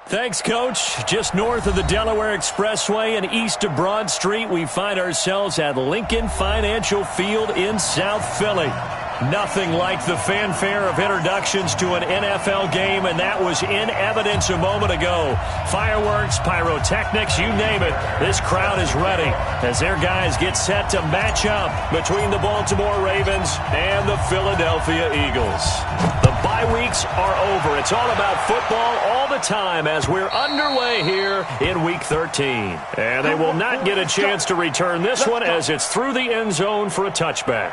Thanks, Coach. Just north of the Delaware Expressway and east of Broad Street, we find ourselves at Lincoln Financial Field in South Philly. Nothing like the fanfare of introductions to an NFL game, and that was in evidence a moment ago. Fireworks, pyrotechnics, you name it. This crowd is ready as their guys get set to match up between the Baltimore Ravens and the Philadelphia Eagles. The bye weeks are over. It's all about football all the time as we're underway here in Week 13. And they will not get a chance to return this one as it's through the end zone for a touchback.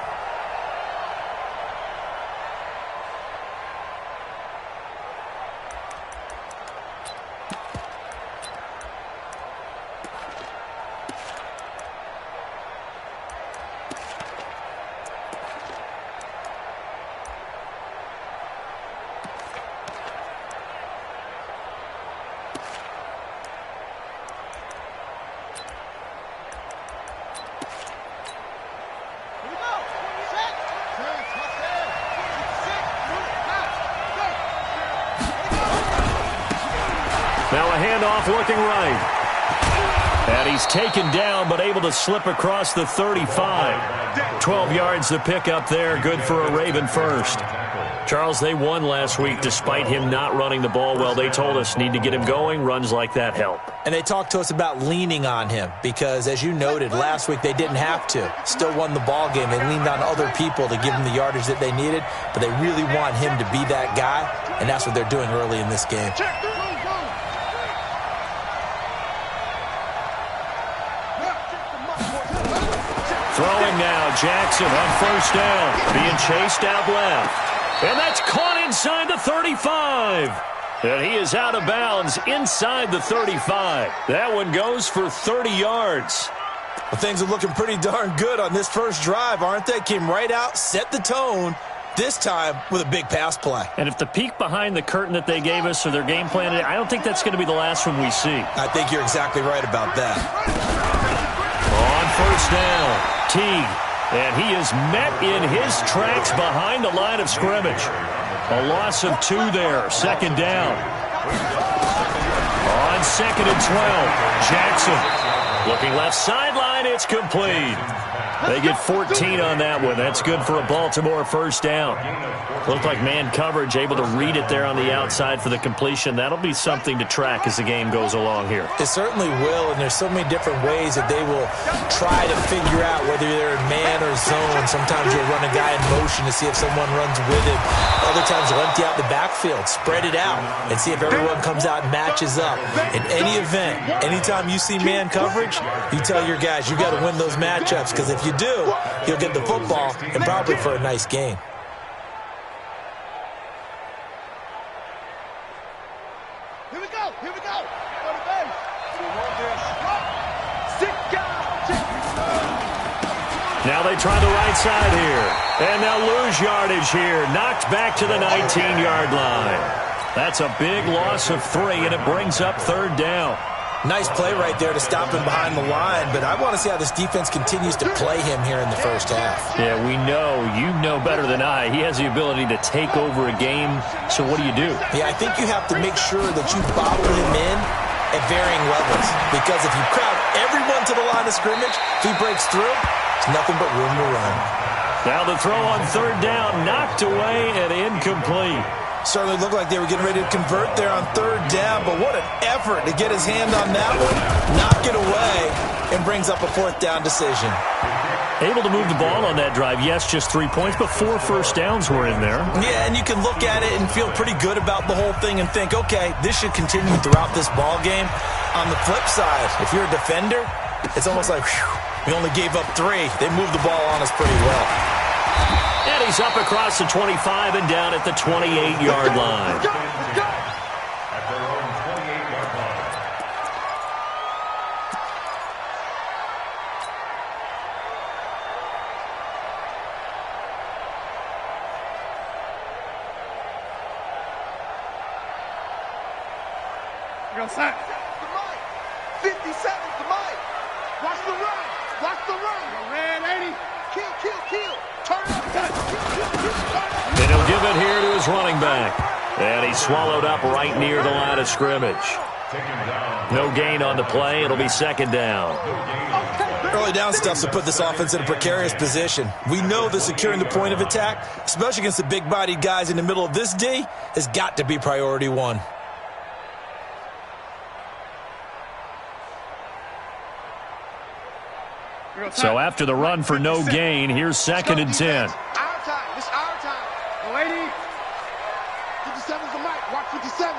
Now a handoff looking right. And he's taken down but able to slip across the 35. 12 yards to pick up there. Good for a Raven first. Charles, they won last week despite him not running the ball well. They told us need to get him going. Runs like that help. And they talked to us about leaning on him because, as you noted, last week they didn't have to. Still won the ball game. They leaned on other people to give them the yardage that they needed, but they really want him to be that guy, and that's what they're doing early in this game. Throwing now, Jackson on first down, being chased out left. And that's caught inside the 35. And he is out of bounds inside the 35. That one goes for 30 yards. Well, things are looking pretty darn good on this first drive, aren't they? Came right out, set the tone, this time with a big pass play. And if the peek behind the curtain that they gave us or their game plan, I don't think that's going to be the last one we see. I think you're exactly right about that. On first down, Teague. And he is met in his tracks behind the line of scrimmage. A loss of 2 there, second down. On second and 12, Jackson. Looking left sideline, it's complete. They get 14 on that one. That's good for a Baltimore first down. Looked like man coverage, able to read it there on the outside for the completion. That'll be something to track as the game goes along here. It certainly will, and there's so many different ways that they will try to figure out whether they're in man or zone. Sometimes you'll run a guy in motion to see if someone runs with him. Other times you'll empty out the backfield, spread it out, and see if everyone comes out and matches up. In any event, anytime you see man coverage, you tell your guys you got to win those matchups, because if you do, you'll get the football and probably for a nice game. Here we go. Go to base. Now they try the right side here. And they'll lose yardage here. Knocked back to the 19-yard line. That's a big loss of 3, and it brings up third down. Nice play right there to stop him behind the line, but I want to see how this defense continues to play him here in the first half. Yeah, we know. You know better than I. He has the ability to take over a game, so what do you do? Yeah, I think you have to make sure that you bottle him in at varying levels, because if you crowd everyone to the line of scrimmage, if he breaks through, there's nothing but room to run. Now the throw on third down, knocked away and incomplete. Certainly looked like they were getting ready to convert there on third down, but what an effort to get his hand on that one, knock it away, and brings up a fourth down decision. Able to move the ball on that drive. Yes, just 3 points, but 4 first downs were in there. Yeah, and you can look at it and feel pretty good about the whole thing and think, okay, this should continue throughout this ball game. On the flip side, if you're a defender, it's almost like, whew, we only gave up 3. They moved the ball on us pretty well. And he's up across the 25 and down at the 28-yard line. Go sack. The mic. 57, the mic. Watch the run. Watch the run. Go red 80. Kill. Turn up. Kill. Turn up. And he'll give it here to his running back. And he's swallowed up right near the line of scrimmage. No gain on the play. It'll be second down. Early down stuff to put this offense in a precarious position. We know that securing the point of attack, especially against the big-bodied guys in the middle of this D, has got to be priority one. So after the run for no gain, here's second and 10. Our time. This our time. The lady. 57's the mic. Watch 57.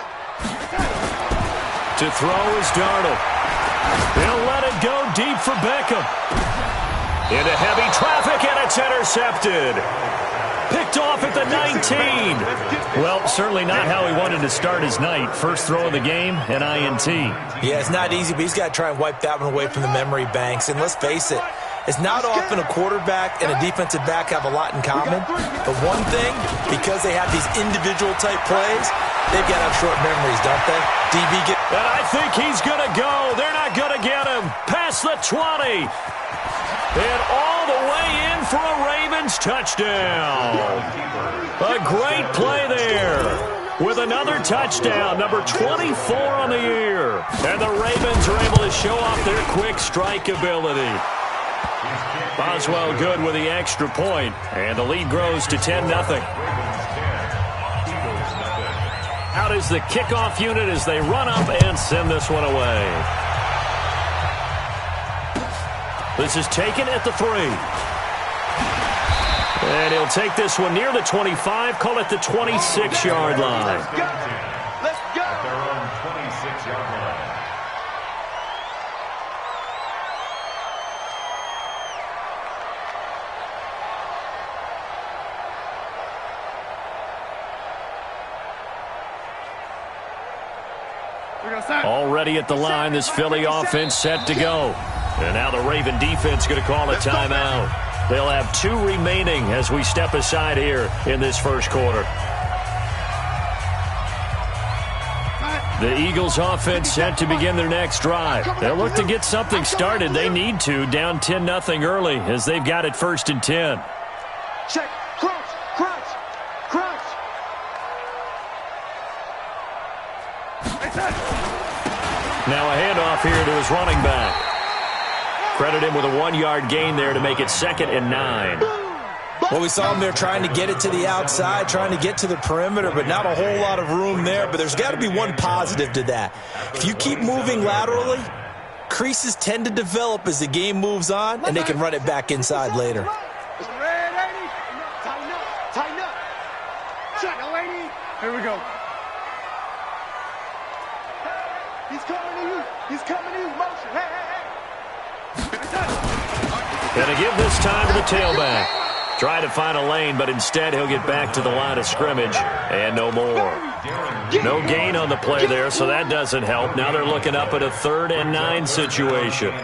To throw is Darnold. He'll let it go deep for Beckham. Into heavy traffic, and it's intercepted. Picked off at the 19. Well, certainly not how he wanted to start his night. First throw of the game, an INT. Yeah, it's not easy, but he's got to try and wipe that one away from the memory banks. And let's face it, it's not often a quarterback and a defensive back have a lot in common. But one thing, because they have these individual type plays, they've got to have short memories, don't they? DB get... And I think he's going to go. They're not going to get him. Past the 20. And all the way in for a Ravens touchdown. A great play there. With another touchdown, number 24 on the year. And the Ravens are able to show off their quick strike ability. Boswell good with the extra point, and the lead grows to 10-0. Out is the kickoff unit as they run up and send this one away. This is taken at the 3. And he'll take this one near the 25, call it the 26-yard line. Let's go. At their own 26-yard line. Already at the line, this Philly offense set to go. And now the Raven defense going to call a timeout. They'll have 2 remaining as we step aside here in this first quarter. The Eagles offense set to begin their next drive. They'll look to get something started. They need to, down 10-0 early as they've got it first and 10. Check. Crunch. Crunch. Crunch. Now a handoff here to his running back. Credit him with a 1-yard gain there to make it second and 9. Well, we saw him there trying to get it to the outside, trying to get to the perimeter, but not a whole lot of room there. But there's got to be one positive to that. If you keep moving laterally, creases tend to develop as the game moves on, and they can run it back inside later. Red 80. Tighten up. Tighten up. Check, lady. Here we go. He's coming to you. He's coming to you. Motion. Hey, hey, hey. Gonna give this time to the tailback. Try to find a lane, but instead he'll get back to the line of scrimmage and no more. No gain on the play there, so that doesn't help. Now they're looking up at a 3rd and 9 situation.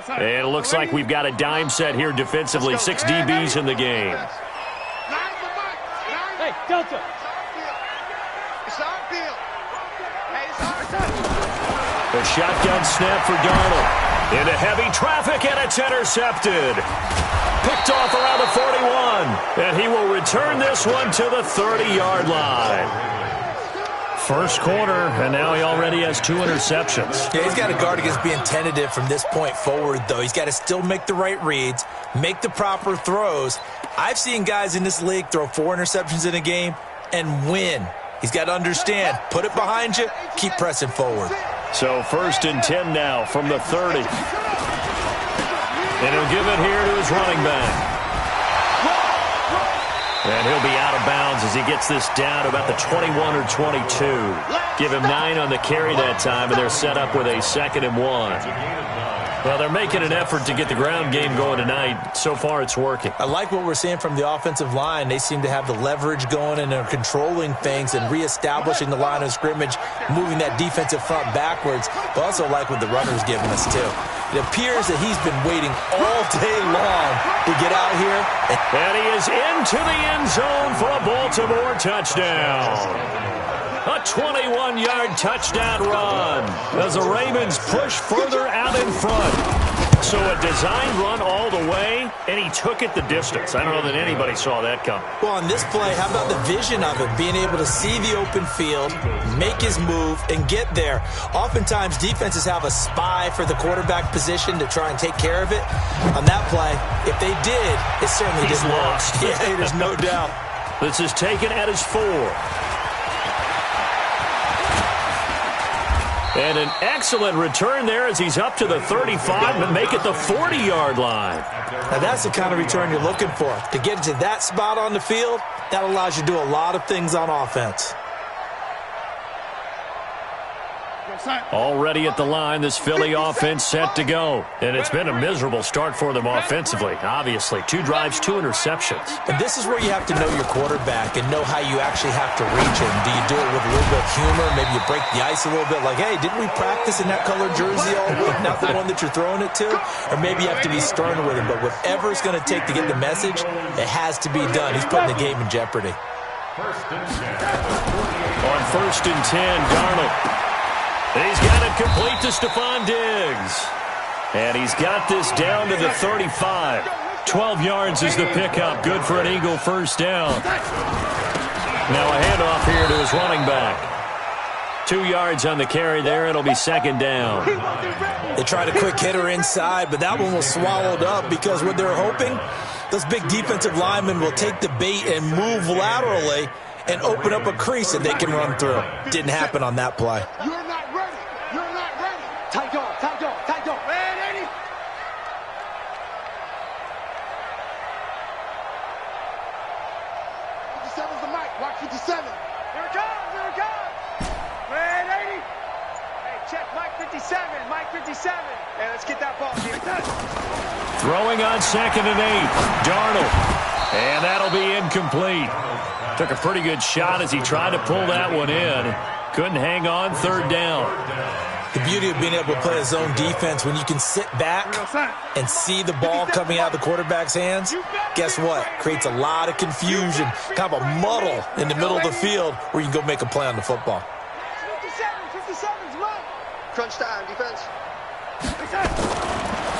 And it looks like we've got a dime set here defensively. 6 DBs in the game. Hey, Delta. It's our field. Hey, it's our field. A shotgun snap for Darnold. Into heavy traffic, and it's intercepted. Picked off around the 41. And he will return this one to the 30-yard line. First quarter, and now he already has 2 interceptions. Yeah, he's got to guard against being tentative from this point forward, though. He's got to still make the right reads, make the proper throws. I've seen guys in this league throw 4 interceptions in a game and win. He's got to understand, put it behind you, keep pressing forward. So first and 10 now from the 30. And he'll give it here to his running back. And he'll be out of bounds as he gets this down to about the 21 or 22. Give him 9 on the carry that time, and they're set up with a 2nd and 1. Well, they're making an effort to get the ground game going tonight. So far, it's working. I like what we're seeing from the offensive line. They seem to have the leverage going, and they're controlling things and reestablishing the line of scrimmage, moving that defensive front backwards. But also like what the runner's giving us, too. It appears that he's been waiting all day long to get out here. And he is into the end zone for a Baltimore touchdown. A 21-yard touchdown run as the Ravens push further out in front. So a designed run all the way, and he took it the distance. I don't know that anybody saw that come. Well, on this play, how about the vision of it? Being able to see the open field, make his move, and get there. Oftentimes, defenses have a spy for the quarterback position to try and take care of it. On that play, if they did, it certainly didn't work. Yeah, there's no doubt. This is taken at his 4. And an excellent return there as he's up to the 35 and make it the 40-yard line. Now that's the kind of return you're looking for. To get to that spot on the field, that allows you to do a lot of things on offense. Already at the line, this Philly offense set to go. And it's been a miserable start for them offensively, obviously. 2 drives, 2 interceptions. And this is where you have to know your quarterback and know how you actually have to reach him. Do you do it with a little bit of humor? Maybe you break the ice a little bit like, hey, didn't we practice in that colored jersey all week? Not the one that you're throwing it to? Or maybe you have to be stern with him. But whatever it's going to take to get the message, it has to be done. He's putting the game in jeopardy. On 1st and 10, Darnold. He's got it complete to Stephon Diggs. And he's got this down to the 35. 12 yards is the pickup. Good for an Eagle first down. Now a handoff here to his running back. 2 yards on the carry there. It'll be 2nd down. They tried a quick hitter inside, but that one was swallowed up because what they're hoping, those big defensive linemen will take the bait and move laterally and open up a crease that they can run through. Didn't happen on that play. Tight dog, tight dog, tight dog. Man, 80. 57's the mic. Watch 57. Here it comes, here it comes. Man, 80. Hey, check Mike 57, Mike 57. Hey, let's get that ball here. Throwing on 2nd and 8. Darnold. And that'll be incomplete. Took a pretty good shot as he tried to pull that one in. Couldn't hang on 3rd down. The beauty of being able to play a zone defense, when you can sit back and see the ball coming out of the quarterback's hands, guess what? Creates a lot of confusion, kind of a muddle in the middle of the field where you can go make a play on the football. 57's right. Crunch time, defense.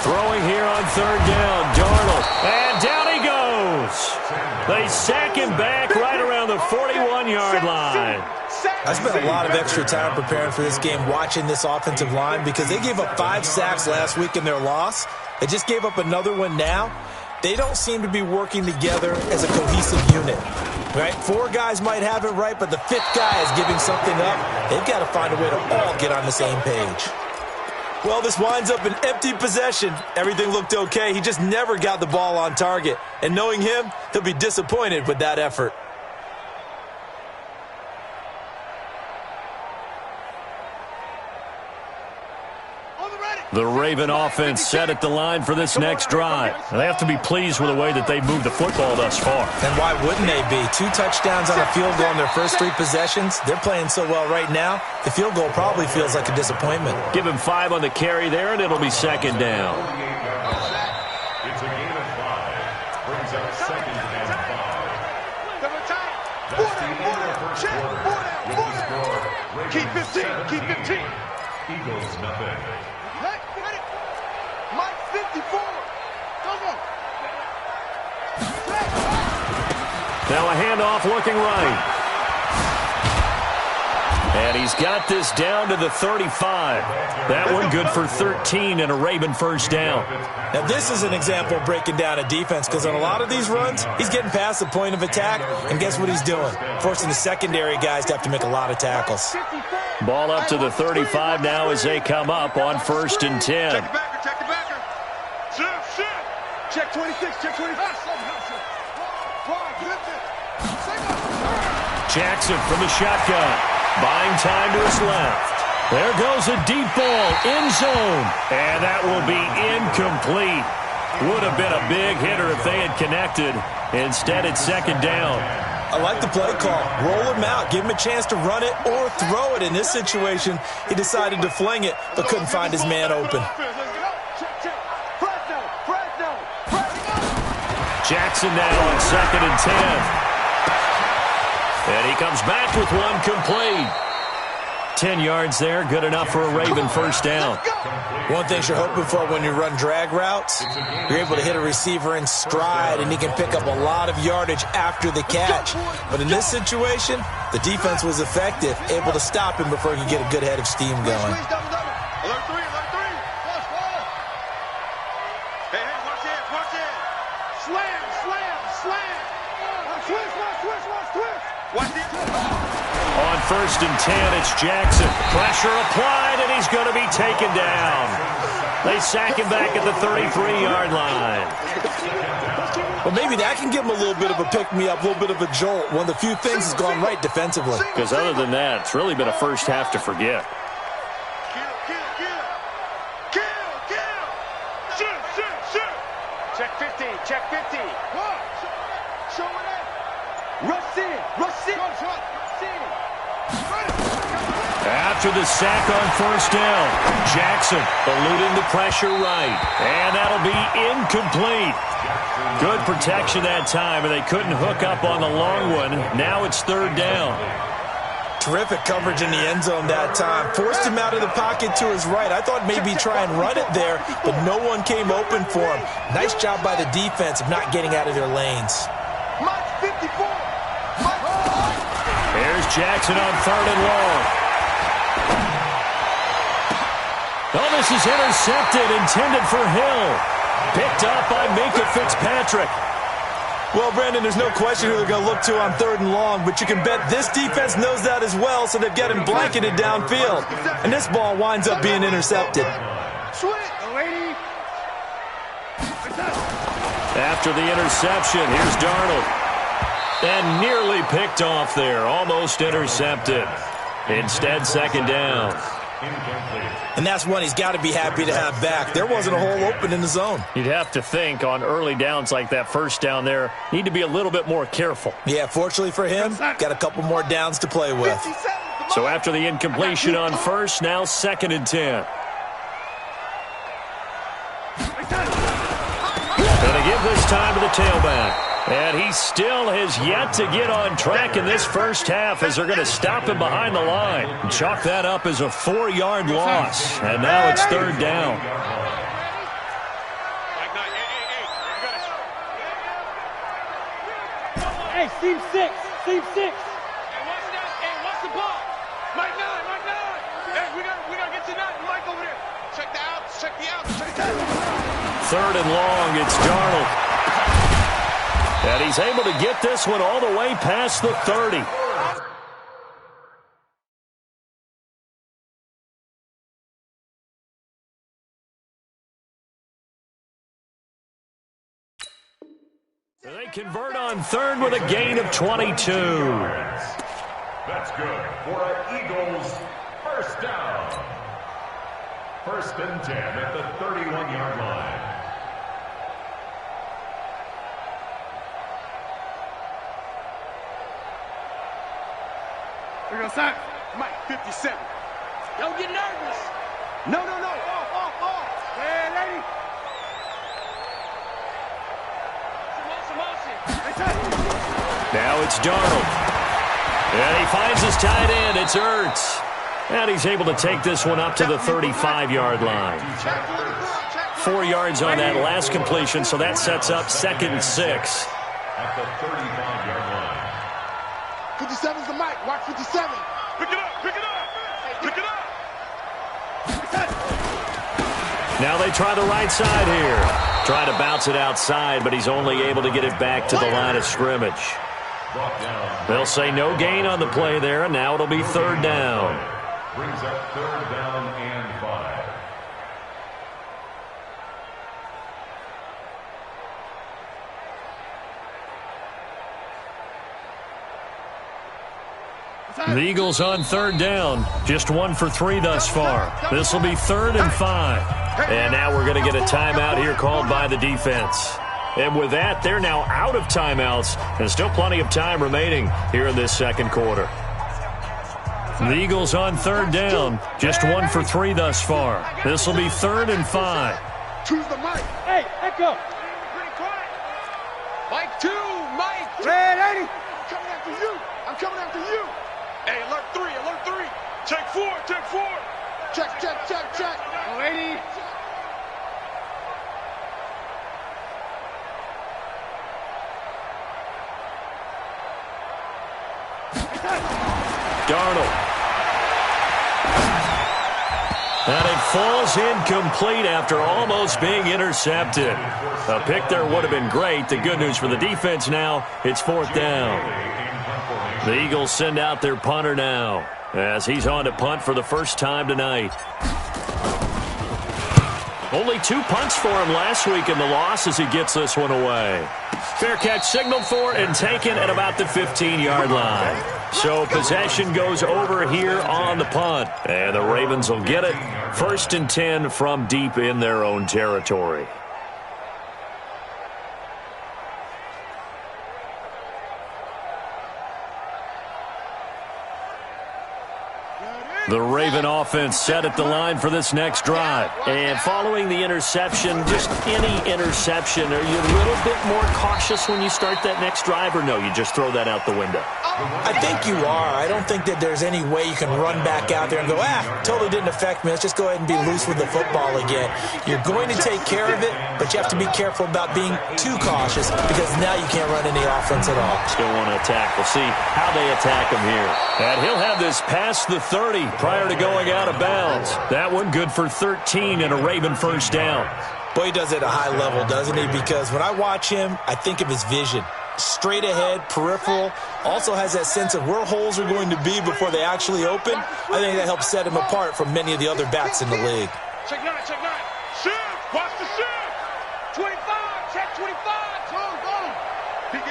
Throwing here on 3rd down, Darnold. And down he goes. They sack him back right around the 41-yard line. I spent a lot of extra time preparing for this game, watching this offensive line, because they gave up 5 sacks last week in their loss. They just gave up another one now. They don't seem to be working together as a cohesive unit. Right? 4 guys might have it right, but the 5th guy is giving something up. They've got to find a way to all get on the same page. Well, this winds up an empty possession. Everything looked okay. He just never got the ball on target. And knowing him, he'll be disappointed with that effort. The Raven offense set at the line for this next drive. They have to be pleased with the way that they've moved the football thus far. And why wouldn't they be? 2 touchdowns on a field goal in their first 3 possessions. They're playing so well right now, the field goal probably feels like a disappointment. Give him 5 on the carry there, and it'll be 2nd down. It's a gain of 5. Brings up 2nd and 5. Keep 15, keep 15. Eagles nothing. Mike 54. Now a handoff looking right. And he's got this down to the 35. That one good for 13 and a Raven first down. Now this is an example of breaking down a defense, because on a lot of these runs, he's getting past the point of attack, and guess what he's doing? Forcing the secondary guys to have to make a lot of tackles. Ball up to the 35 now as they come up on 1st and 10. Check the backer, check the backer. Check 26, check 26. Jackson from the shotgun. Buying time to his left. There goes a deep ball, end zone. And that will be incomplete. Would have been a big hitter if they had connected. Instead, it's 2nd down. I like the play call. Roll him out. Give him a chance to run it or throw it. In this situation, he decided to fling it, but couldn't find his man open. Jackson now on 2nd and 10. And he comes back with one complete. 10 yards there, good enough for a Raven first down. One thing you're hoping for when you run drag routes, you're able to hit a receiver in stride, and he can pick up a lot of yardage after the catch. But in this situation, the defense was effective, able to stop him before he could get a good head of steam going. Alert three. Hey, watch it. Slam. Watch it. On 1st and 10, it's Jackson. Pressure applied, and he's going to be taken down. They sack him back at the 33-yard line. Well, maybe that can give him a little bit of a pick-me-up, a little bit of a jolt. One of the few things has gone right defensively. Because other than that, it's really been a first half to forget. Kill. Check 50. What? Show it up. Rush in. After the sack on 1st down, Jackson eluding the pressure right. And that'll be incomplete. Good protection that time, and they couldn't hook up on the long one. Now it's 3rd down. Terrific coverage in the end zone that time. Forced him out of the pocket to his right. I thought maybe try and run it there, but no one came open for him. Nice job by the defense of not getting out of their lanes. Mike 54. Here's Jackson on 3rd and long. Oh, this is intercepted, intended for Hill. Picked up by Minkah Fitzpatrick. Well, Brandon, there's no question who they're going to look to on 3rd and long, but you can bet this defense knows that as well, so they've got him blanketed downfield. And this ball winds up being intercepted. After the interception, here's Darnold. And nearly picked off there, almost intercepted. Instead, 2nd down. And that's one he's got to be happy to have back. There wasn't a hole open in the zone. You'd have to think on early downs like that 1st down there, need to be a little bit more careful. Yeah, fortunately for him, got a couple more downs to play with. So after the incompletion on 1st, now 2nd and 10. Going to give this time to the tailback. And he still has yet to get on track in this first half as they're going to stop him behind the line. Chalk that up as a 4-yard loss. And now it's 3rd down. Hey, seam 6. Hey, watch the ball. Mike 9. Hey, we got to get to 9. Mike over there. Check the outs. 3rd and long, it's Darnold. And he's able to get this one all the way past the 30. They convert on 3rd with a gain of 22. That's good for an Eagles first down. 1st and 10 at the 31-yard line. We're going to sack. Mike 57. Don't get nervous. No. Off. Hey, lady. Now it's Darnold. And he finds his tight end. It's Ertz. And he's able to take this one up to the 35-yard line. 4 yards on that last completion, so that sets up 2nd and 6. At the 35-yard line. 57's the mic. Watch 57. Pick it up. Now they try the right side here. Trying to bounce it outside, but he's only able to get it back to the line of scrimmage. They'll say no gain on the play there, and now it'll be 3rd down. Brings up 3rd down and 5. The Eagles on 3rd down. Just 1 for 3 thus far. This will be 3rd and 5. And now we're going to get a timeout here called by the defense. And with that, they're now out of timeouts. And still plenty of time remaining here in this 2nd quarter. The Eagles on 3rd down. Just 1 for 3 thus far. This will be 3rd and 5. Choose the mic. Hey, echo. Pretty quiet. Mike 2, Mike. Red 80. I'm coming after you. I'm coming after you. Hey, alert 3, alert 3. Check 4, check 4. Check, check, check, check. Oh, 80. Darnold. And it falls incomplete after almost being intercepted. A pick there would have been great. The good news for the defense now, it's 4th down. The Eagles send out their punter now as he's on to punt for the first time tonight. Only 2 punts for him last week in the loss as he gets this one away. Fair catch signaled for and taken at about the 15-yard line. So possession goes over here on the punt. And the Ravens will get it. 1st and 10 from deep in their own territory. The Raven offense set at the line for this next drive. And following the interception, just any interception, are you a little bit more cautious when you start that next drive, or no, you just throw that out the window? I think you are. I don't think that there's any way you can run back out there and go, totally didn't affect me. Let's just go ahead and be loose with the football again. You're going to take care of it, but you have to be careful about being too cautious because now you can't run any offense at all. Still want to attack. We'll see how they attack him here. And he'll have this past the 30 prior to going out of bounds. That one good for 13 and a Raven first down. Boy, he does it at a high level, doesn't he? Because when I watch him, I think of his vision. Straight ahead, peripheral, also has that sense of where holes are going to be before they actually open. I think that helps set him apart from many of the other backs in the league. Check 9, check 9. Shift, watch the shift. 25, check 25. Go, go. Go.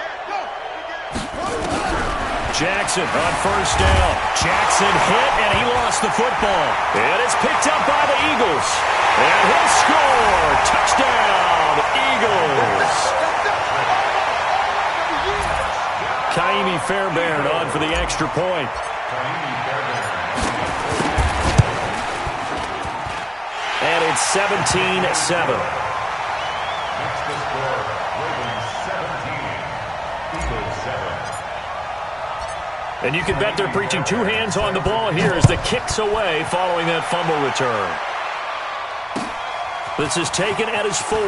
Jackson on first down. Jackson hit, and he lost the football. And it's picked up by the Eagles. And he'll score. Touchdown, Eagles. Kaimi Fairbairn on for the extra point. And it's 17-7. Next to score, Ravens 17, Eagles 7. And you can bet they're preaching 2 hands on the ball here as the kick's away following that fumble return. This is taken at his 4.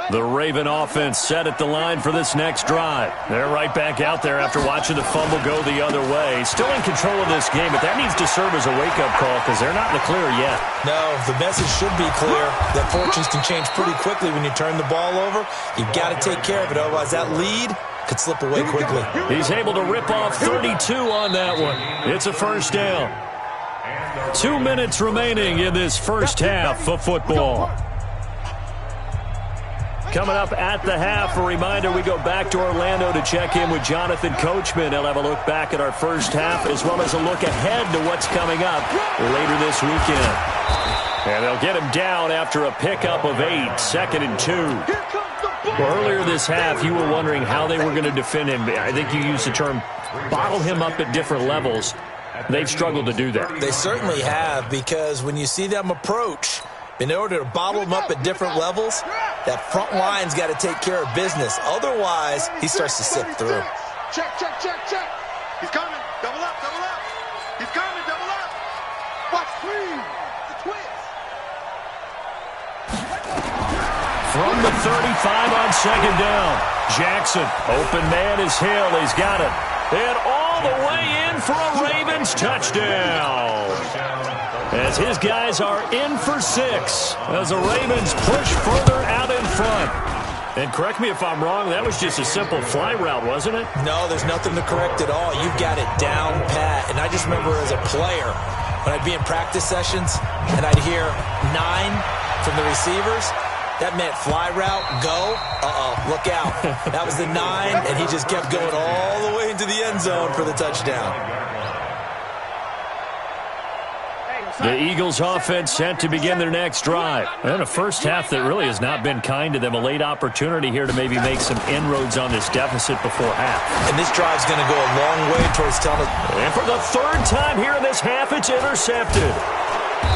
The Raven offense set at the line for this next drive. They're right back out there after watching the fumble go the other way. Still in control of this game, but that needs to serve as a wake-up call because they're not in the clear yet. No, the message should be clear that fortunes can change pretty quickly when you turn the ball over. You've got to take care of it, otherwise that lead could slip away quickly. He's able to rip off 32 on that one. It's a first down. 2 minutes remaining in this first half of football. Coming up at the half, a reminder, we go back to Orlando to check in with Jonathan Coachman. He'll have a look back at our first half as well as a look ahead to what's coming up later this weekend. And they'll get him down after a pickup of 8, 2nd and 2. Well, earlier this half, you were wondering how they were going to defend him. I think you used the term bottle him up at different levels. They've struggled to do that. They certainly have, because when you see them approach, in order to bottle them up at different levels, that front line's got to take care of business. Otherwise, he starts to slip through. Check, check, check, check. He's coming. Double up, double up. He's coming, double up. Watch, please. The twist. From the 35 on 2nd down. Jackson, open man is Hill. He's got it. And all the way in for a Ravens touchdown. As his guys are in for 6 as the Ravens push further out in front. And correct me if I'm wrong, that was just a simple fly route, wasn't it? No, there's nothing to correct at all. You've got it down pat. And I just remember as a player, when I'd be in practice sessions and I'd hear 9 from the receivers, that meant fly route, go, look out. That was the 9, and he just kept going all the way into the end zone for the touchdown. The Eagles offense set to begin their next drive. And a first half that really has not been kind to them. A late opportunity here to maybe make some inroads on this deficit before half. And this drive's going to go a long way towards telling us. And for the third time here in this half, it's intercepted.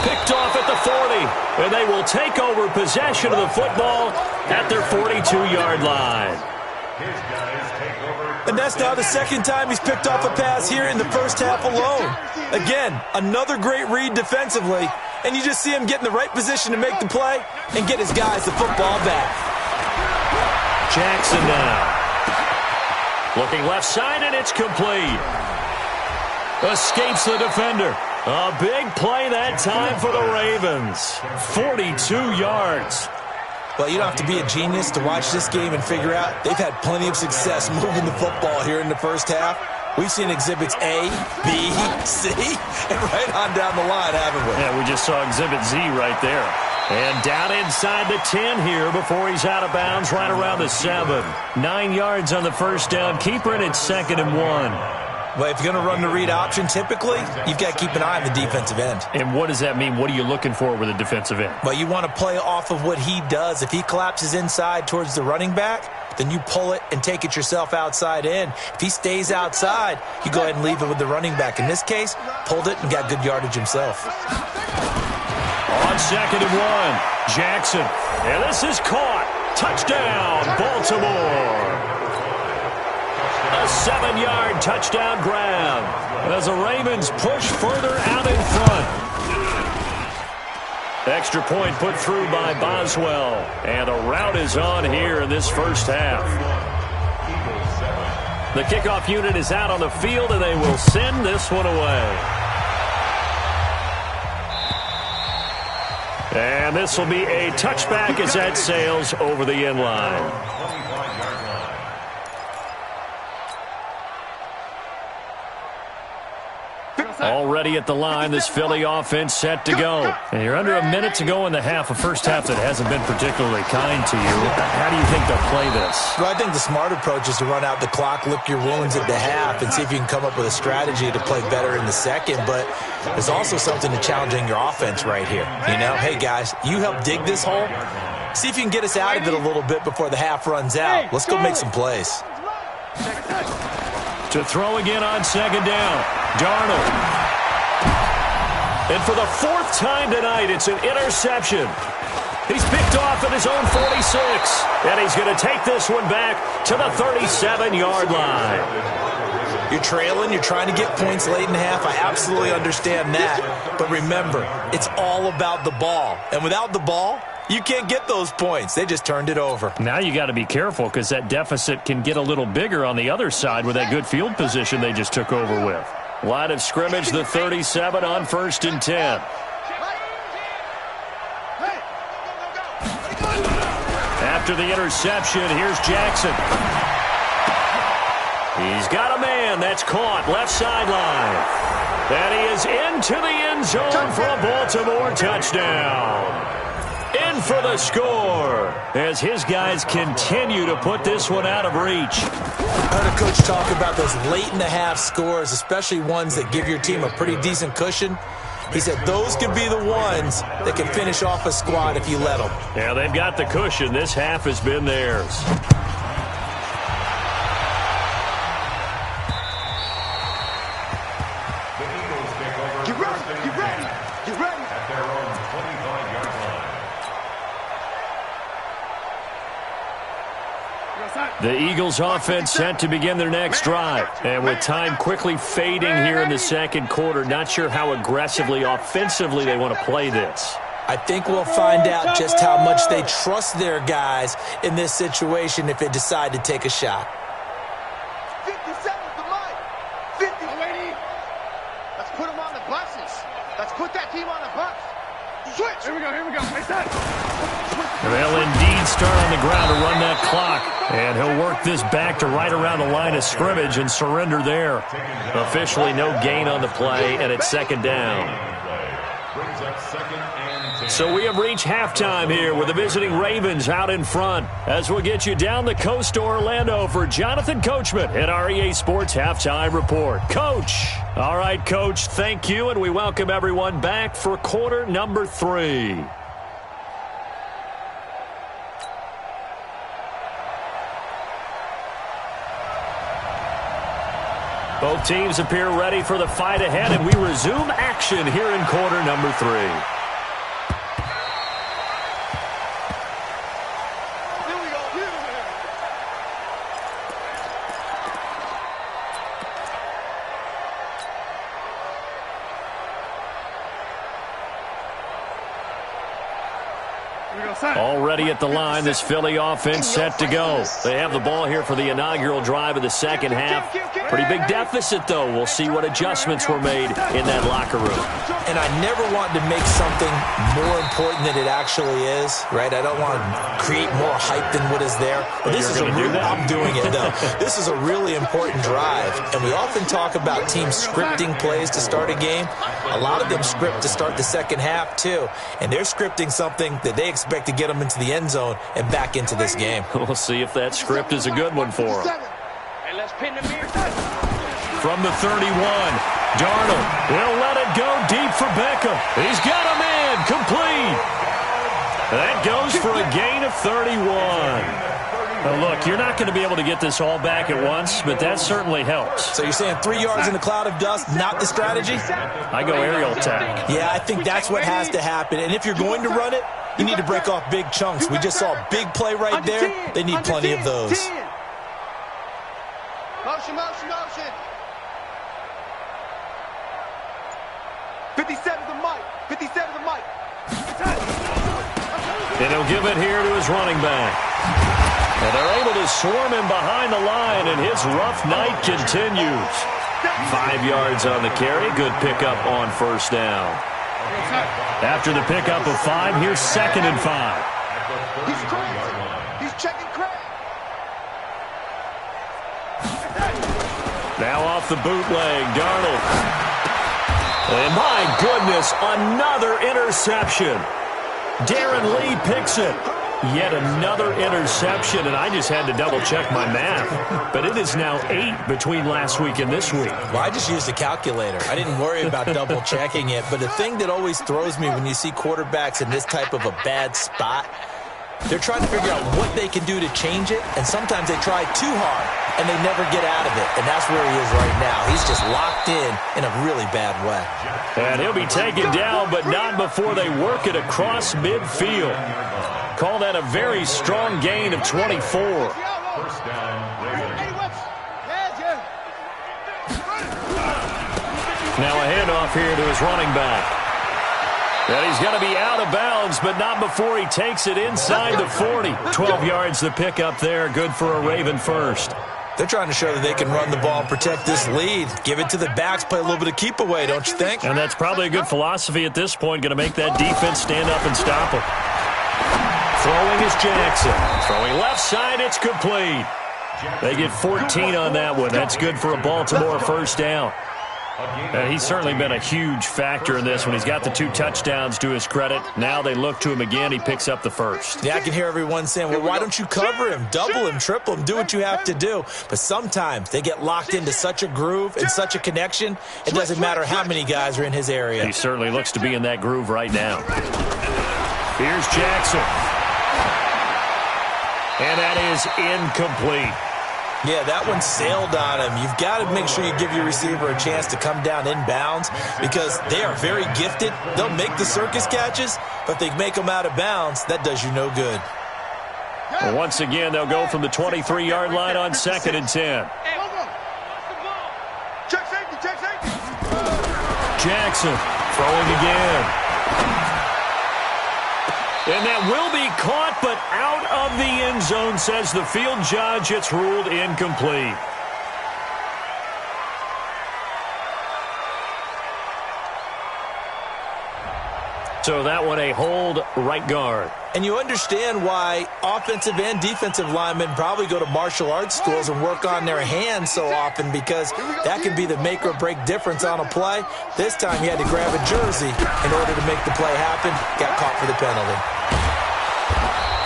Picked off at the 40. And they will take over possession of the football at their 42-yard line. And that's now the second time he's picked off a pass here in the first half alone. Again, another great read defensively, and you just see him get in the right position to make the play and get his guys the football back. Jackson now. Looking left side, and it's complete. Escapes the defender. A big play that time for the Ravens. 42 yards. Well, you don't have to be a genius to watch this game and figure out they've had plenty of success moving the football here in the first half. We've seen exhibits A, B, C, and right on down the line, haven't we? Yeah, we just saw exhibit Z right there. And down inside the 10 here before he's out of bounds right around the 7. 9 yards on the first down. Keeper, and it's 2nd and 1. Well, if you're going to run the read option, typically, you've got to keep an eye on the defensive end. And what does that mean? What are you looking for with a defensive end? Well, you want to play off of what he does. If he collapses inside towards the running back, then you pull it and take it yourself outside in. If he stays outside, you go ahead and leave it with the running back. In this case, pulled it and got good yardage himself. On 2nd and 1, Jackson. And this is caught. Touchdown, Baltimore. A 7-yard touchdown grab as the Ravens push further out in front. Extra point put through by Boswell. And a rout is on here in this first half. The kickoff unit is out on the field, and they will send this one away. And this will be a touchback as that sails over the end line. Already at the line, this Philly offense set to go. And you're under a minute to go in the half, a first half that hasn't been particularly kind to you. How do you think they'll play this? Well, I think the smart approach is to run out the clock, lick your wounds at the half, and see if you can come up with a strategy to play better in the second. But there's also something to challenging your offense right here. You know, hey, guys, you help dig this hole. See if you can get us out of it a little bit before the half runs out. Let's go make some plays. To throw again on 2nd down. Darnold. And for the 4th time tonight, it's an interception. He's picked off at his own 46. And he's going to take this one back to the 37-yard line. You're trailing. You're trying to get points late in the half. I absolutely understand that. But remember, it's all about the ball. And without the ball, you can't get those points. They just turned it over. Now you got to be careful because that deficit can get a little bigger on the other side with that good field position they just took over with. Line of scrimmage, the 37 on 1st and 10. After the interception, here's Jackson. He's got a man that's caught left sideline. And he is into the end zone for a Baltimore touchdown. In for the score as his guys continue to put this one out of reach. I heard a coach talk about those late-in-the-half scores, especially ones that give your team a pretty decent cushion. He said those could be the ones that can finish off a squad if you let them. Yeah, they've got the cushion. This half has been theirs. Get ready. At their own 25-yard line. The Eagles offense set to begin their next drive. And with time quickly fading here in the second quarter, not sure how aggressively, offensively they want to play this. I think we'll find out just how much they trust their guys in this situation if they decide to take a shot. 50 seconds to Mike. 50. Let's put them on the buses. Let's put that team on the bus. Switch. Here we go. Make that. They'll indeed start on the ground to run that clock. And he'll work this back to right around the line of scrimmage and surrender there. Officially no gain on the play, and it's 2nd down. So we have reached halftime here with the visiting Ravens out in front. As we'll get you down the coast to Orlando for Jonathan Coachman at our EA Sports Halftime Report. Coach. All right, Coach, thank you, and we welcome everyone back for quarter number 3. Both teams appear ready for the fight ahead, and we resume action here in quarter number 3. Already at the line, this Philly offense set to go. They have the ball here for the inaugural drive of the second half. Pretty big deficit, though. We'll see what adjustments were made in that locker room. And I never want to make something more important than it actually is, right? I don't want to create more hype than what is there. But this is I'm doing it, though. This is a really important drive. And we often talk about teams scripting plays to start a game. A lot of them script to start the second half, too. And they're scripting something that they expect to get them into the end zone and back into this game. We'll see if that script is a good one for them. From the 31, Darnold will let it go deep for Beckham. He's got a man complete. That goes for a gain of 31. Now look, you're not going to be able to get this all back at once, but that certainly helps. So you're saying 3 yards in a cloud of dust, not the strategy? I go aerial attack. Yeah, I think that's what has to happen. And if you're going to run it, you need to break off big chunks. We just saw a big play right there. They need plenty of those. Motion, motion, motion. 57 to Mike. 57 to Mike. And he'll give it here to his running back. And they're able to swarm him behind the line, and his rough night continues. 5 yards on the carry. Good pickup on first down. After the pickup of 5, here's 2nd and 5. He's crazy. He's checking crack. Now off the bootleg, Darnold. And my goodness, another interception. Darren Lee picks it. Yet another interception, and I just had to double-check my math. But it is now 8 between last week and this week. Well, I just used a calculator. I didn't worry about double-checking it. But the thing that always throws me when you see quarterbacks in this type of a bad spot, they're trying to figure out what they can do to change it, and sometimes they try too hard, and they never get out of it. And that's where he is right now. He's just locked in a really bad way. And he'll be taken down, but not before they work it across midfield. Call that a very strong gain of 24. First down, Now a handoff here to his running back. And he's going to be out of bounds, but not before he takes it inside the 40. 12 yards the pick up there. Good for a Raven first. They're trying to show that they can run the ball, protect this lead, give it to the backs, play a little bit of keep away, don't you think? And that's probably a good philosophy at this point, going to make that defense stand up and stop him. Throwing is Jackson. Throwing left side, it's complete. They get 14 on that one. That's good for a Baltimore first down. He's certainly been a huge factor in this when he's got the 2 touchdowns to his credit. Now they look to him again. He picks up the first. Yeah, I can hear everyone saying, well, why don't you cover him, double him, triple him, do what you have to do. But sometimes they get locked into such a groove and such a connection, it doesn't matter how many guys are in his area. He certainly looks to be in that groove right now. Here's Jackson. And that is incomplete. Yeah, that one sailed on him. You've got to make sure you give your receiver a chance to come down inbounds because they are very gifted. They'll make the circus catches, but they make them out of bounds. That does you no good. Well, once again, they'll go from the 23-yard line on 2nd and 10. Check safety, check safety. Jackson throwing again. And that will be caught, but out of the end zone, says the field judge. It's ruled incomplete. So that one a hold right guard. And you understand why offensive and defensive linemen probably go to martial arts schools and work on their hands so often, because that can be the make or break difference on a play. This time he had to grab a jersey in order to make the play happen. Got caught for the penalty.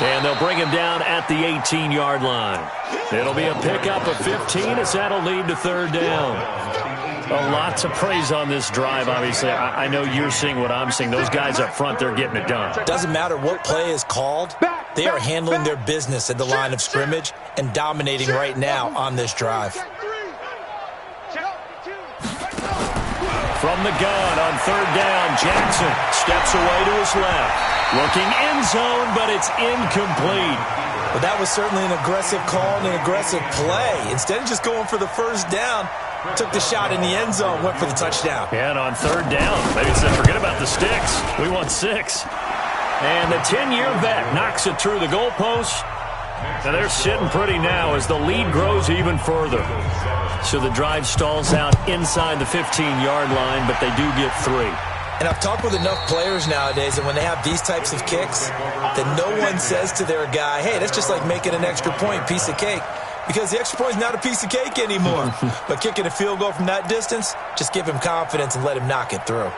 And they'll bring him down at the 18-yard line. It'll be a pickup of 15 as that'll lead to third down. Lots of praise on this drive, obviously. I know you're seeing what I'm seeing. Those guys up front, they're getting it done. Doesn't matter what play is called. They are handling their business at the line of scrimmage and dominating right now on this drive. From the gun on third down, Jackson steps away to his left. Looking end zone, but it's incomplete. Well, that was certainly an aggressive call and an aggressive play. Instead of just going for the first down, took the shot in the end zone, went for the touchdown. And on third down, they said, forget about the sticks. We want 6. And the 10-year vet knocks it through the goalpost. And they're sitting pretty now as the lead grows even further. So the drive stalls out inside the 15-yard line, but they do get 3. And I've talked with enough players nowadays that when they have these types of kicks, that no one says to their guy, hey, that's just like making an extra point, piece of cake. Because the extra point is not a piece of cake anymore. But kicking a field goal from that distance, just give him confidence and let him knock it through.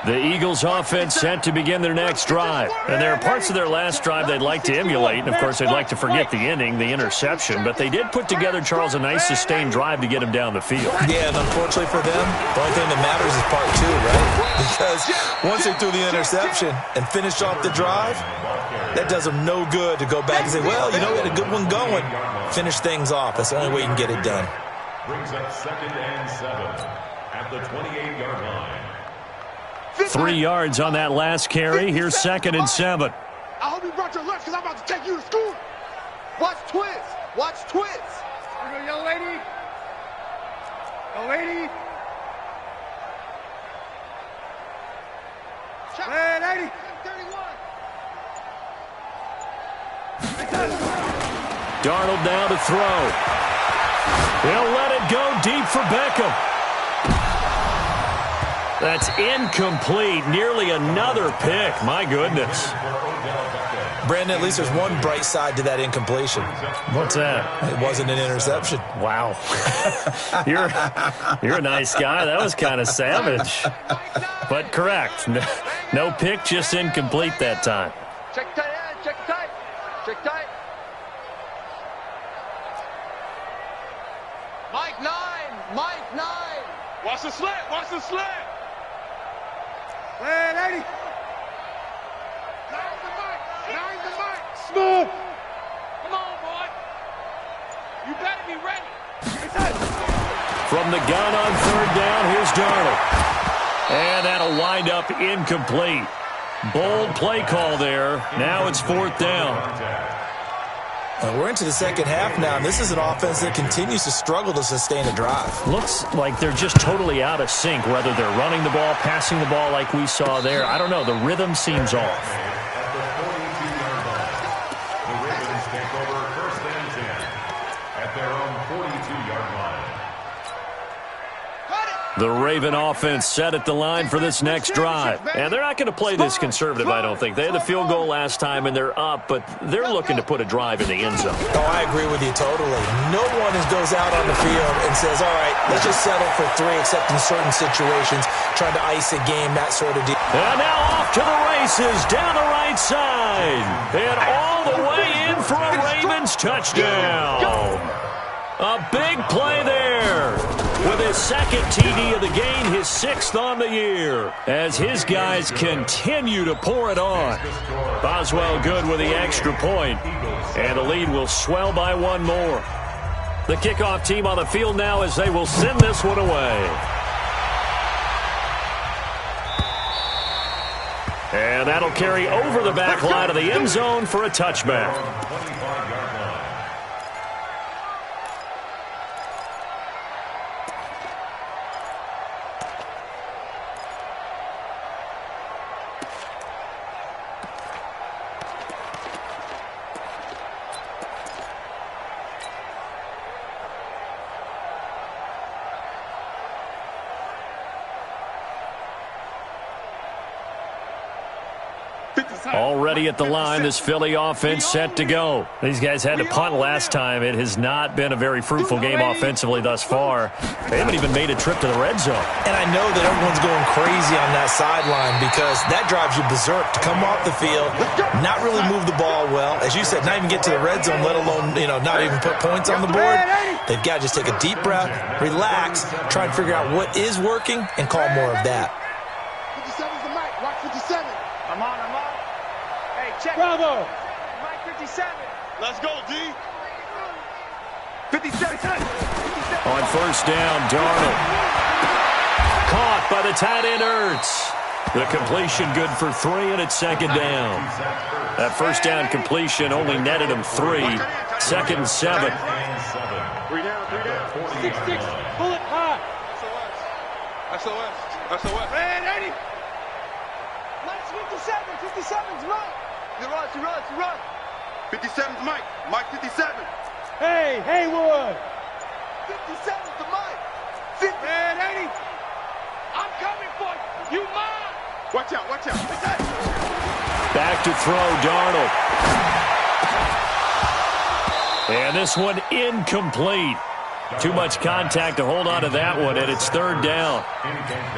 The Eagles offense set to begin their next drive. And there are parts of their last drive they'd like to emulate. And, of course, they'd like to forget the ending, the interception. But they did put together, Charles, a nice sustained drive to get him down the field. Yeah, and unfortunately for them, the only thing that matters is part 2, right? Because once they threw the interception and finished off the drive, that does them no good to go back and say, well, you know, we had a good one going. Finish things off. That's the only way you can get it done. Brings up 2nd and 7 at the 28-yard line. 3 yards on that last carry. Here's 2nd and 7. I hope you brought your lunch because I'm about to take you to school. Watch twins. Watch twins. Here you go, young lady. Young lady. Hey, lady. 31. Darnold now to throw. He'll let it go deep for Beckham. That's incomplete. Nearly another pick. My goodness. Brandon, at least there's one bright side to that incompletion. What's that? It wasn't an interception. Wow. You're a nice guy. That was kind of savage. But correct. No pick, just incomplete that time. Check tight end. Check tight. Check tight. Mike 9. Mike 9. Watch the slant. Watch the slant. Hey, lady. Nine the mic. Nine the mic. Smooth. Come on, boy. You better be ready. From the gun on third down, here's Darnold. And that'll wind up incomplete. Bold play call there. Now it's 4th down. We're into the second half now, and this is an offense that continues to struggle to sustain a drive. Looks like they're just totally out of sync, whether they're running the ball, passing the ball like we saw there. I don't know. The rhythm seems off. The Ravens take over 1st and 10 at their own 42-yard line. The Raven offense set at the line for this next drive. And they're not going to play this conservative, I don't think. They had the field goal last time, and they're up, but they're looking to put a drive in the end zone. Oh, I agree with you totally. No one goes out on the field and says, all right, let's just settle for 3, except in certain situations, trying to ice a game, that sort of deal. And now off to the races, down the right side. And all the way in for a Ravens touchdown. A big play there. With his 2nd TD of the game, his 6th on the year. As his guys continue to pour it on. Boswell good with the extra point. And the lead will swell by 1 more. The kickoff team on the field now as they will send this one away. And that'll carry over the back line of the end zone for a touchback. Already at the line, this Philly offense set to go. These guys had to punt last time. It has not been a very fruitful game offensively thus far. They haven't even made a trip to the red zone. And I know that everyone's going crazy on that sideline because that drives you berserk to come off the field, not really move the ball well. As you said, not even get to the red zone, let alone, not even put points on the board. They've got to just take a deep breath, relax, try and figure out what is working, and call more of that. 57's the mic. Watch 57. I'm on. Hey, check. Bravo. Mike 57. Let's go, D. 57. On first down, Darnold. Caught by the tight end, Ertz. The completion good for 3, and it's second down. That first down completion only netted him 3. Second and 7. 3 down. 6-6. Bullet high. SOS. Man, 80. Mike's 57. 57's right. He runs. 57's Mike. Mike 57. Hey, Haywood. 57's the Mike. Man, 80. I'm coming for you. You mine. Watch out. Back to throw, Darnold. And this one incomplete. Too much contact to hold on to that one, and it's third down.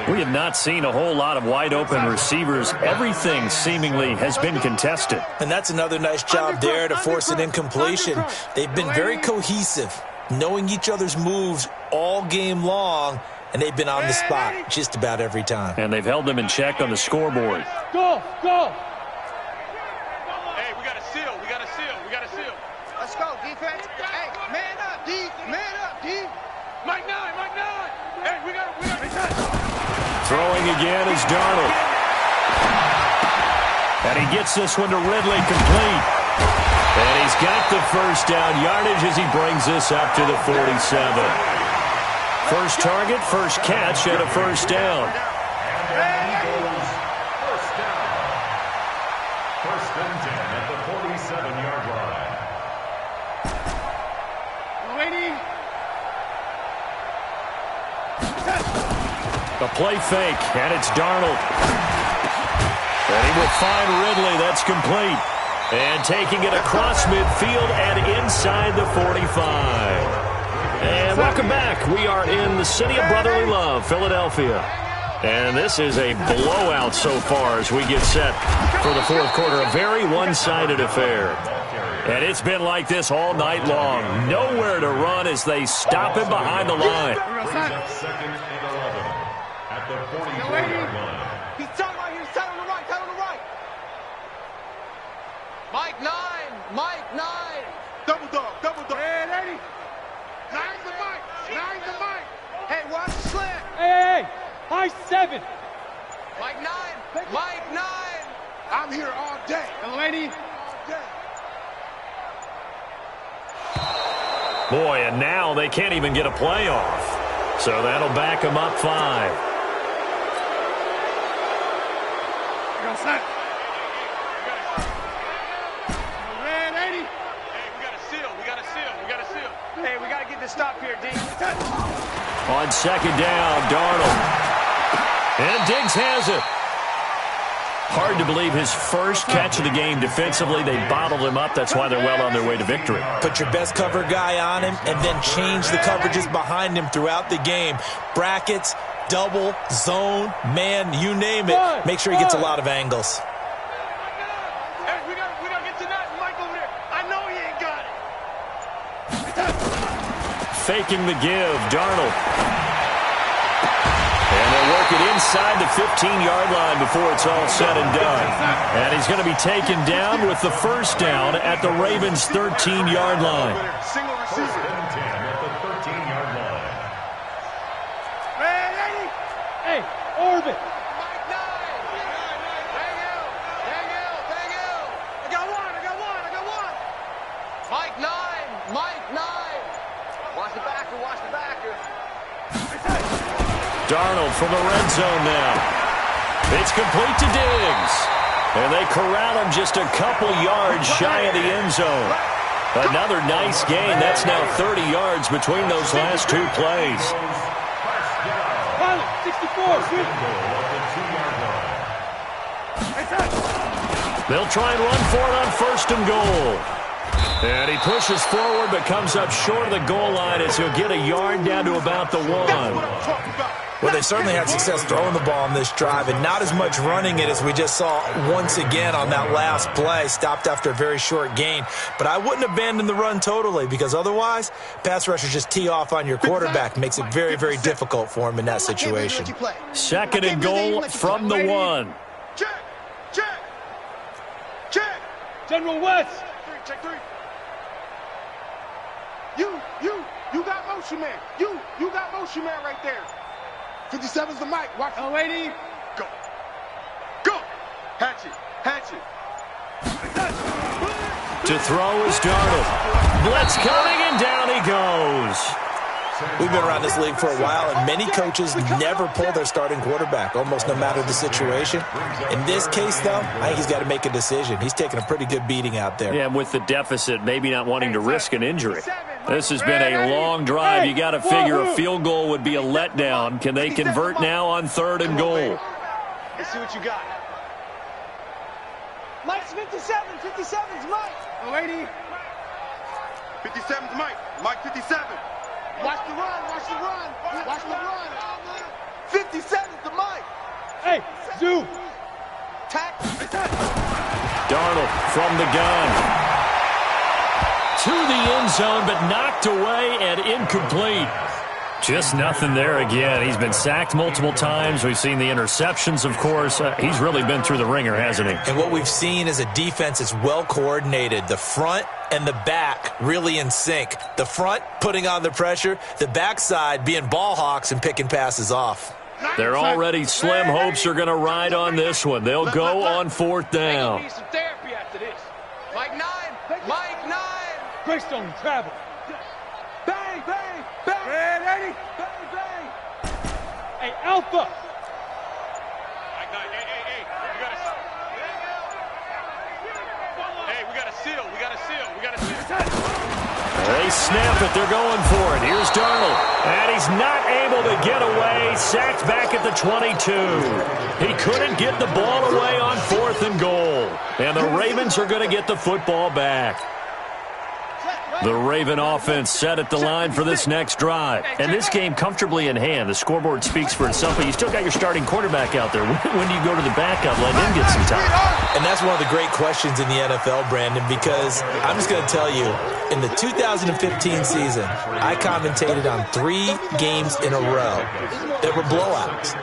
We have not seen a whole lot of wide-open receivers. Everything seemingly has been contested. And that's another nice job there to force an incompletion. They've been very cohesive, knowing each other's moves all game long, and they've been on the spot just about every time. And they've held them in check on the scoreboard. Go. Hey, we got a seal. Let's go, defense. Hey, man up, D. Mike 9. Hey, we got Throwing again is Darnold. And he gets this one to Ridley complete. And he's got the first down yardage as he brings this up to the 47. First target, first catch, and a first down. First and 10 at the 47-yard line. A play fake, and it's Darnold. And he will find Ridley. That's complete. And taking it across midfield and inside the 45. And welcome back. We are in the city of brotherly love, Philadelphia. And this is a blowout so far as we get set for the fourth quarter. A very one-sided affair. And it's been like this all night long. Nowhere to run as they stop him behind the line. Second and 11 at the 42-yard line. He's tight right here. He's tight on the right. Mike 9. double dog. Man, 80. 9's the Mike. Hey, watch the slant. Hey, high 7. Mike 9. I'm here all day. Young lady. All day. Boy, and now they can't even get a play off. So that'll back them up 5. Man, 80. Hey, we got a seal. Hey, we got to get this stop here, D. On second down, Darnold. And Diggs has it. Hard to believe his first catch of the game defensively. They bottled him up. That's why they're well on their way to victory. Put your best cover guy on him and then change the coverages behind him throughout the game. Brackets, double, zone, man, you name it. Make sure he gets a lot of angles. Hey, we got to get to that Mike over there. I know he ain't got it. Faking the give, Darnold. And they'll work it inside the 15-yard line before it's all said and done. And he's going to be taken down with the first down at the Ravens' 13-yard line. Single First receiver. and 10 at the 13-yard line. Man, 80. Hey, orbit. Mike 9. Dang you. I got one. Mike 9. Watch the backer. Darnold from the red zone now. It's complete to Diggs. And they corral him just a couple yards shy of the end zone. Another nice gain. That's now 30 yards between those last two plays. Pilot, 64. Goal at the 2-yard line. They'll try and run for it on 1st and goal. And he pushes forward but comes up short of the goal line as he'll get a yard down to about the 1. Well, they certainly had success throwing the ball on this drive and not as much running it as we just saw once again on that last play. Stopped after a very short gain. But I wouldn't abandon the run totally because otherwise, pass rushers just tee off on your quarterback. Makes it very, very difficult for him in that situation. 2nd and goal from the 1. Check. General West. Check 3. You got motion man. You got motion man right there. 57's the mic. Watch. Oh, lady. Go. Hatchet. To throw is Darnold. Blitz coming, and down he goes. We've been around this league for a while, and many coaches never pull their starting quarterback, almost no matter the situation. In this case, though, I think he's got to make a decision. He's taking a pretty good beating out there. Yeah, and with the deficit, maybe not wanting to risk an injury. This has been a long drive. You got to figure a field goal would be a letdown. Can they convert now on 3rd and goal? Let's see what you got. Mike's 57. 57's Mike. Oh, lady. 57's Mike. Mike 57. Watch the run. 57's the Mike. Hey, Zoo. Darnold from the gun. To the end zone, but knocked away and incomplete. Just nothing there again. He's been sacked multiple times. We've seen the interceptions, of course. He's really been through the ringer, hasn't he? And what we've seen is a defense that's well coordinated. The front and the back really in sync. The front putting on the pressure, the backside being ball hawks and picking passes off. They're already slim hopes are going to ride on this one. They'll go on 4th down. Need some therapy after this. Mike 9. Greystone travel. Bang. Red 80. Bang. Hey, Alpha. Hey, we got a seal. They snap it. They're going for it. Here's Darnold. And he's not able to get away. Sacked back at the 22. He couldn't get the ball away on 4th and goal. And the Ravens are going to get the football back. The Raven offense set at the line for this next drive. And this game comfortably in hand. The scoreboard speaks for itself, but you still got your starting quarterback out there. When do you go to the backup, let him get some time? And that's one of the great questions in the NFL, Brandon, because I'm just going to tell you, in the 2015 season, I commentated on 3 games in a row that were blowouts.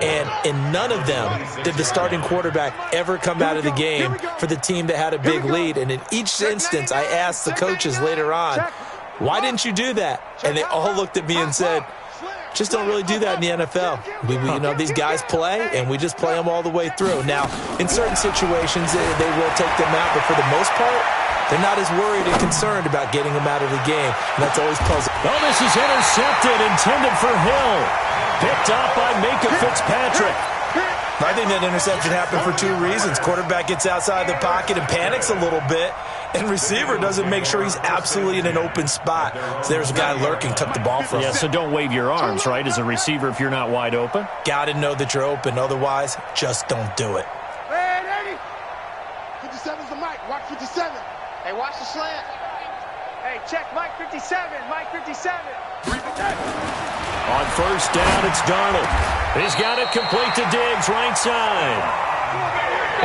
And in none of them did the starting quarterback ever come out of the game for the team that had a big lead. And in each instance, I asked the coaches later on, why didn't you do that? And they all looked at me and said, just don't really do that in the NFL. These guys play, and we just play them all the way through. Now, in certain situations, they will take them out, but for the most part, they're not as worried and concerned about getting them out of the game, and that's always puzzling. Oh, this is intercepted, intended for Hill. Picked up by Minka Fitzpatrick. I think that interception happened for 2 reasons. Quarterback gets outside the pocket and panics a little bit, and receiver doesn't make sure he's absolutely in an open spot. So there's a guy lurking, took the ball from him. Yeah, so don't wave your arms, right, as a receiver if you're not wide open? Got to know that you're open. Otherwise, just don't do it. Red 80. 57's the mic. Watch 57. Hey, watch the slant. Hey, check Mike 57. Mike 57. On 1st down, it's Darnold. He's got it complete to Diggs, right side.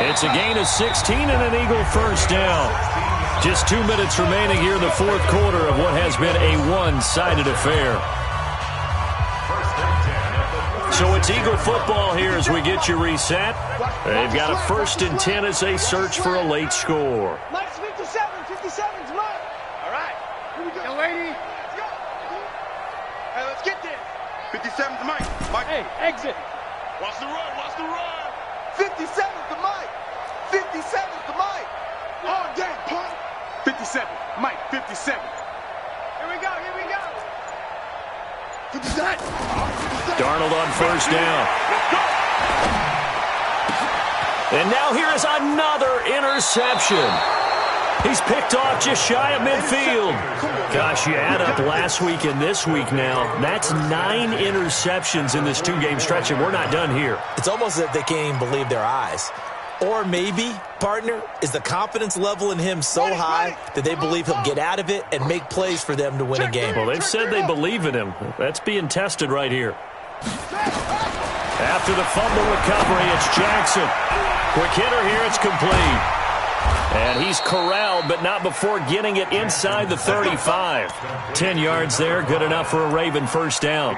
It's a gain of 16 and an Eagle 1st down. Just 2 minutes remaining here in the 4th quarter of what has been a one-sided affair. So it's Eagle football here as we get you reset. They've got a 1st and 10 as they search for a late score. Mike's 57. 57's Mike. All right. Here we go. Young lady. Let's go. Hey, let's get there. 57's Mike. Mike. Hey, exit. Watch the run. 57's the Mike. 57's the Mike. Oh, damn, punt. 57. Mike, 57. Here we go. 57. Darnold on 1st down. And now here is another interception. He's picked off just shy of midfield. Gosh, you add up last week and this week now. That's 9 interceptions in this 2-game stretch, and we're not done here. It's almost as if they can't even believe their eyes. Or maybe, partner, is the confidence level in him so high that they believe he'll get out of it and make plays for them to win a game. Well, they've said they believe in him. That's being tested right here. After the fumble recovery, it's Jackson. Quick hitter here, it's complete. And he's corralled, but not before getting it inside the 35. 10 yards there, good enough for a Raven first down.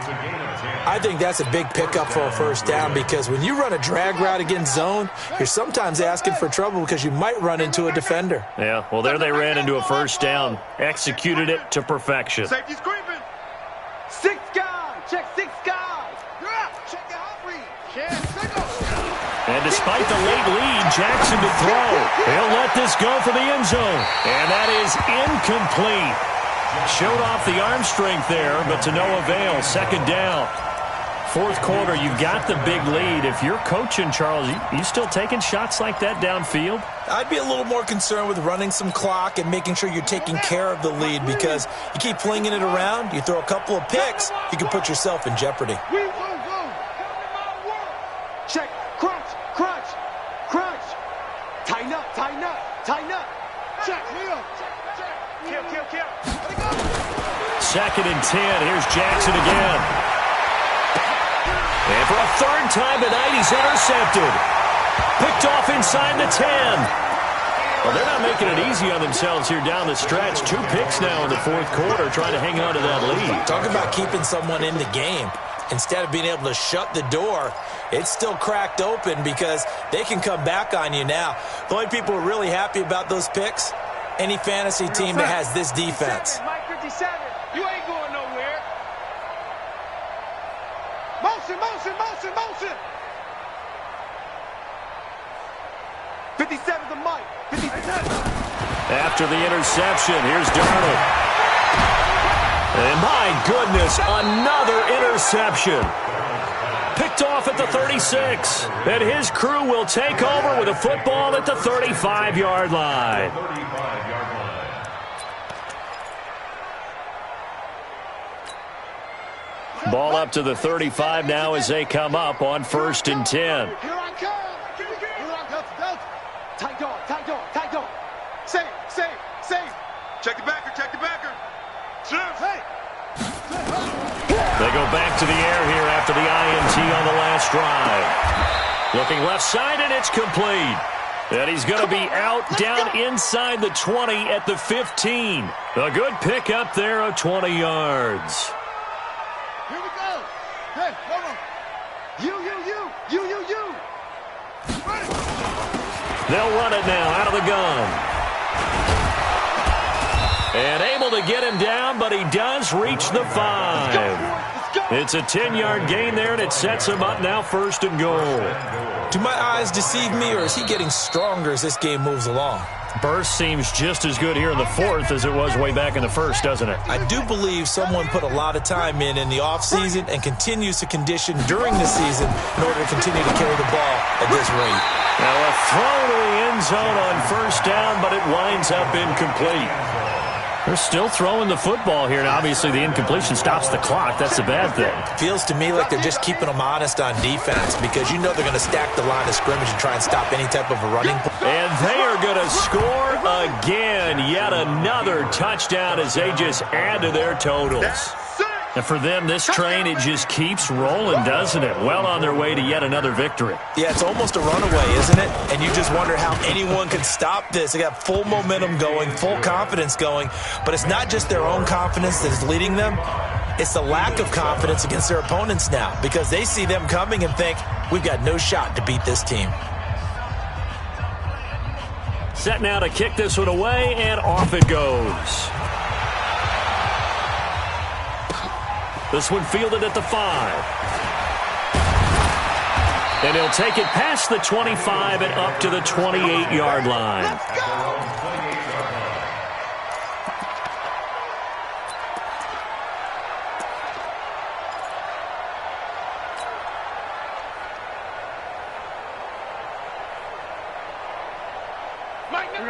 I think that's a big pickup for a first down because when you run a drag route against zone, you're sometimes asking for trouble because you might run into a defender. Yeah, well, there they ran into a first down. Executed it to perfection. Safety's creeping. 6 guys. Check 6 guys. You're out. Check the hot read. Check. And despite the late lead, Jackson to throw. He'll let this go for the end zone. And that is incomplete. Showed off the arm strength there, but to no avail. Second down. Fourth quarter, you've got the big lead. If you're coaching, Charles, you still taking shots like that downfield? I'd be a little more concerned with running some clock and making sure you're taking care of the lead because you keep flinging it around, you throw a couple of picks, you can put yourself in jeopardy. Check. Crunch. Crunch. Crunch. Tighten up. Tighten up. Tighten up. Check. Kill. Second and 10. Here's Jackson again. And for a third time tonight, he's intercepted. Picked off inside the 10. Well, they're not making it easy on themselves here down the stretch. 2 picks now in the fourth quarter, trying to hang on to that lead. Talk about keeping someone in the game. Instead of being able to shut the door, it's still cracked open because they can come back on you now. The only people who are really happy about those picks, any fantasy team that has this defense. Mike 57. You ain't going nowhere. Motion. 57 to Mike. 57. After the interception, here's Darnold. And my goodness, another interception. Picked off at the 36. And his crew will take over with a football at the 35-yard line. Ball up to the 35 now as they come up on 1st and 10. Here I come. Tight dog. Save. Check the backer. Hey. They go back to the air here after the INT on the last drive. Looking left side, and it's complete. And he's going to be out down inside the 20 at the 15. A good pickup there of 20 yards. Here we go. Hey, come on. You. Run it. They'll run it now out of the gun. And able to get him down, but he does reach the 5. It's a 10-yard gain there, and it sets him up now 1st and goal. Do my eyes deceive me, or is he getting stronger as this game moves along? Burst seems just as good here in the 4th as it was way back in the 1st, doesn't it? I do believe someone put a lot of time in the offseason and continues to condition during the season in order to continue to carry the ball at this rate. Now a throw to the end zone on 1st down, but it winds up incomplete. They're still throwing the football here, and obviously the incompletion stops the clock. That's a bad thing. Feels to me like they're just keeping them honest on defense because you know they're going to stack the line of scrimmage and try and stop any type of a running play. And they are going to score again. Yet another touchdown as they just add to their totals. And for them, this train, it just keeps rolling, doesn't it? Well on their way to yet another victory. Yeah, it's almost a runaway, isn't it? And you just wonder how anyone could stop this. They got full momentum going, full confidence going. But it's not just their own confidence that is leading them. It's the lack of confidence against their opponents now because they see them coming and think, we've got no shot to beat this team. Set now to kick this one away, and off it goes. This one fielded at the 5. And he'll take it past the 25 and up to the 28-yard line. Let's go.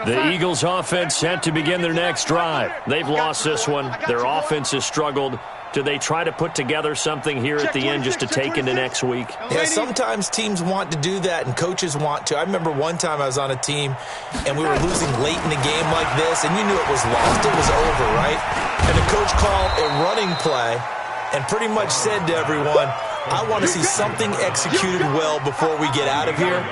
The Eagles offense set to begin their next drive. They've lost this one. Their offense has struggled. Do they try to put together something here at the end just to take into next week? Yeah, sometimes teams want to do that and coaches want to. I remember one time I was on a team and we were losing late in the game like this, and you knew it was lost. It was over, right? And the coach called a running play and pretty much said to everyone, I want to see something executed well before we get out of here.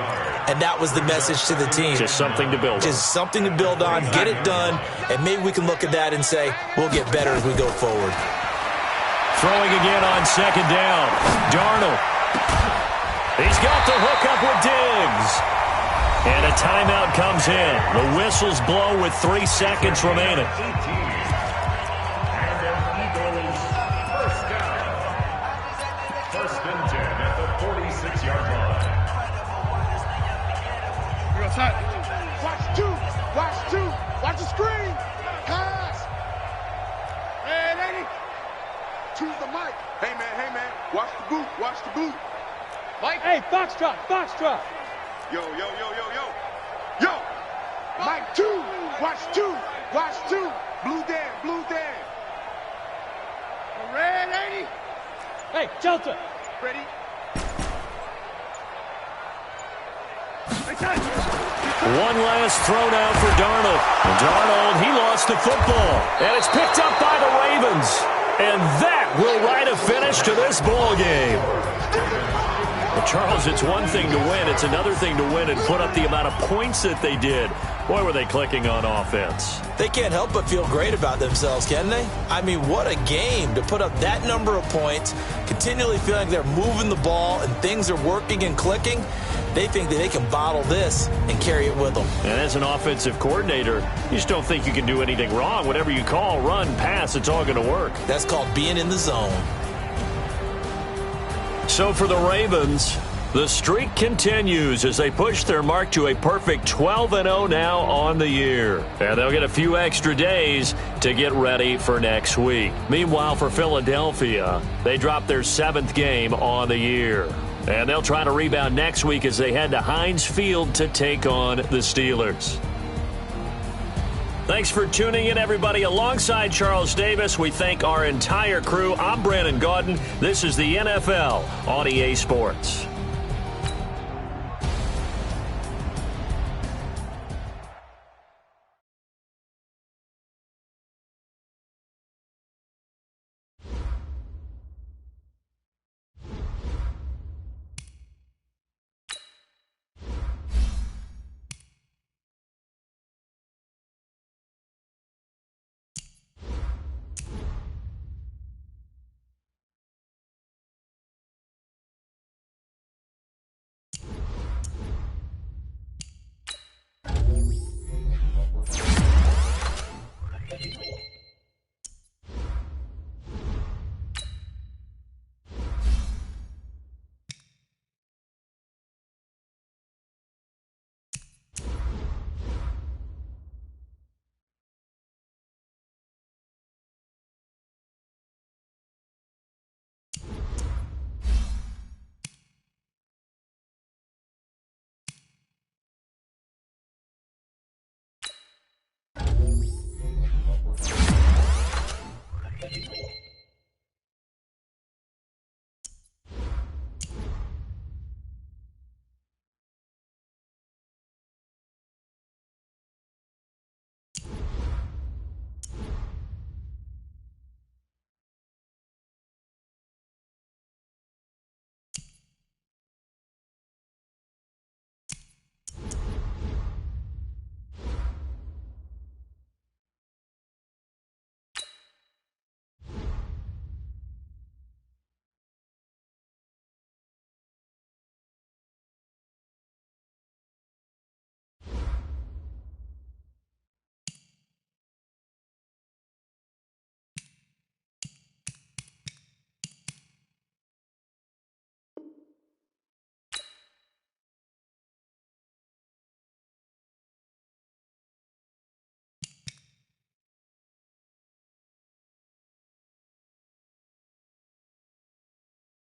And that was the message to the team. Just something to build on. Just something to build on, get it done, and maybe we can look at that and say, we'll get better as we go forward. Throwing again on second down. Darnold. He's got the hook up with Diggs. And a timeout comes in. The whistles blow with 3 seconds remaining. And an Eagles first down. First and 10 at the 46-yard line. Watch two. Watch two. Watch the screen. Pass. Hey, lady. Choose the mic. Hey, man. Watch the boot. Watch the boot. Mike. Hey, Foxtrot. Foxtrot. Yo. Mike two. Watch two. Watch two. Blue Dan. Red lady. Hey, shelter. Ready. One last throw now for Darnold. Darnold, he lost the football. And it's picked up by the Ravens. And that will write a finish to this ball game. Well, Charles, it's one thing to win. It's another thing to win and put up the amount of points that they did. Boy, were they clicking on offense. They can't help but feel great about themselves, can they? I mean, what a game to put up that number of points, continually feeling they're moving the ball and things are working and clicking. They think that they can bottle this and carry it with them. And as an offensive coordinator, you just don't think you can do anything wrong. Whatever you call, run, pass, it's all going to work. That's called being in the zone. So for the Ravens, the streak continues as they push their mark to a perfect 12-0 now on the year. And they'll get a few extra days to get ready for next week. Meanwhile, for Philadelphia, they dropped their 7th game on the year. And they'll try to rebound next week as they head to Heinz Field to take on the Steelers. Thanks for tuning in, everybody. Alongside Charles Davis, we thank our entire crew. I'm Brandon Gaudin. This is the NFL on EA Sports.